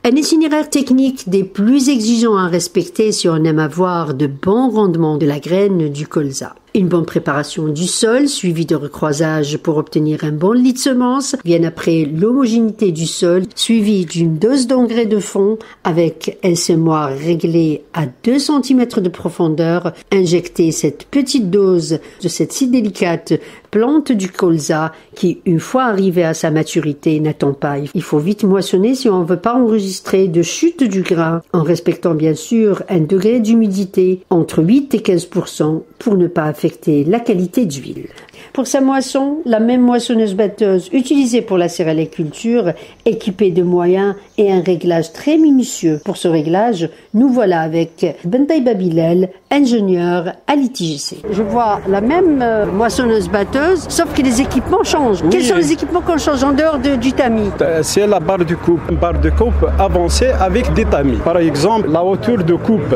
Un itinéraire technique des plus exigeants à respecter si on aime avoir de bons rendements de la graine du colza. Une bonne préparation du sol, suivie de recroisage pour obtenir un bon lit de semences, viennent après l'homogénéité du sol, suivie d'une dose d'engrais de fond avec un semoir réglé à 2 cm de profondeur. Injecter cette petite dose de cette si délicate plante du colza qui, une fois arrivée à sa maturité, n'attend pas. Il faut vite moissonner si on ne veut pas enregistrer de chute du grain, en respectant bien sûr un degré d'humidité entre 8 et 15% pour ne pas affecter la qualité d'huile. Pour sa moisson, la même moissonneuse-batteuse utilisée pour la céréaliculture, équipée de moyens et un réglage très minutieux. Pour ce réglage, nous voilà avec Bentaïba Bilal, ingénieur à l'ITGC. Je vois la même moissonneuse-batteuse, sauf que les équipements changent. Oui. Quels sont les équipements qu'on change en dehors du tamis? C'est la barre de coupe. Une barre de coupe avancée avec des tamis. Par exemple, la hauteur de coupe,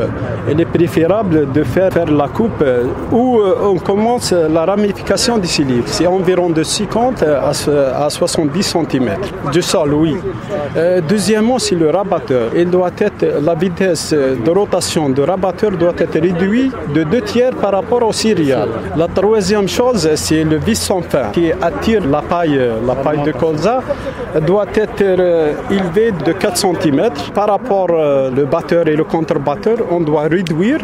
il est préférable de faire la coupe où on commence la ramification des cilices. C'est environ de 50 à 70 cm du sol, oui. Deuxièmement, c'est le rabatteur. La vitesse de rotation du rabatteur doit être réduite de 2/3 par rapport au céréales. La troisième chose, c'est le vis sans fin qui attire la paille de colza doit être élevé de 4 cm. Par rapport le batteur et le contre-batteur, on doit réduire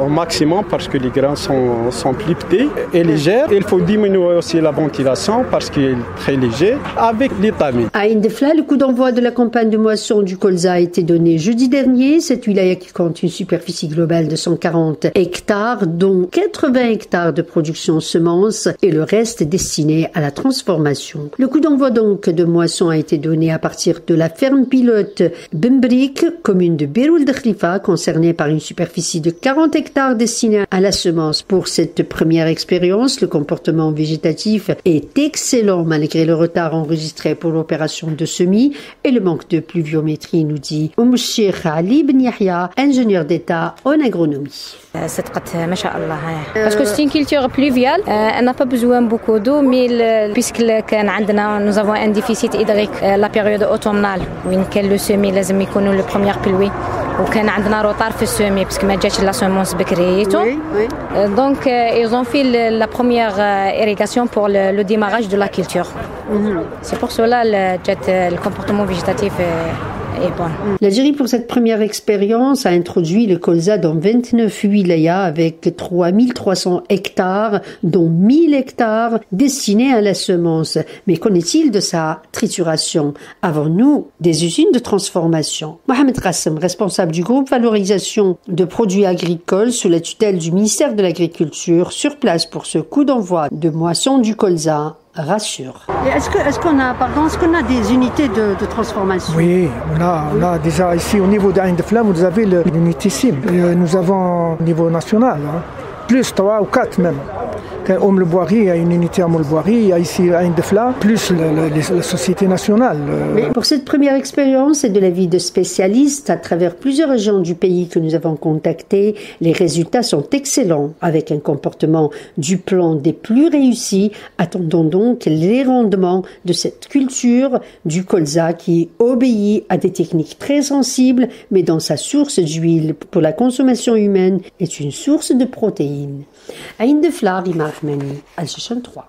au maximum parce que les grains sont plus petits et légers. Il faut diminuer aussi la ventilation parce qu'il est très léger avec les tamis. À Indefla, le coup d'envoi de la campagne de moisson du colza a été donné jeudi dernier. Cette wilaya qui compte une superficie globale de 140 hectares, dont 80 hectares de production semences et le reste destiné à la transformation. Le coup d'envoi donc de moisson a été donné à partir de la ferme pilote Bembrik, commune de Beroul de Khalifa, concernée par une superficie de 40 hectares destinée à la semence. Pour cette première expérience, le comportement végétatif est excellent malgré le retard enregistré pour l'opération de semis et le manque de pluviométrie, nous dit Cheikh Ali Ben Yahya, ingénieur d'État en agronomie. Parce que c'est une culture pluviale, elle n'a pas besoin beaucoup d'eau, mais puisque nous avons un déficit hydrique la période automnale, où le semis لازم يكونوا le premier pluie. وكان عندنا روتار في السومي parce que ما جاتش لا سيمونس بكريتو. Donc ils ont fait la première irrigation pour le démarrage de la culture. C'est pour cela le comportement végétatif est bon. L'Algérie, pour cette première expérience, a introduit le colza dans 29 wilayas avec 3300 hectares, dont 1000 hectares destinés à la semence. Mais qu'en est-il de sa trituration? Avons-nous des usines de transformation? Mohamed Qassem, responsable du groupe valorisation de produits agricoles sous la tutelle du ministère de l'Agriculture, sur place pour ce coup d'envoi de moisson du colza, rassure. Est-ce qu'on a des unités de transformation? Oui, on a déjà ici au niveau d'Ain de Flamme, vous avez l'unité CIM. Nous avons au niveau national, plus 3 ou 4 même. Il y a une unité à Moulboiri, il y a ici Ain de Fla, plus la société nationale. Mais pour cette première expérience et de l'avis de spécialistes à travers plusieurs régions du pays que nous avons contactés, les résultats sont excellents avec un comportement du plan des plus réussis. Attendons donc les rendements de cette culture du colza qui obéit à des techniques très sensibles, mais dans sa source d'huile pour la consommation humaine est une source de protéines. Ain de Fla, Rima Rahmani, Al-Shishan 3.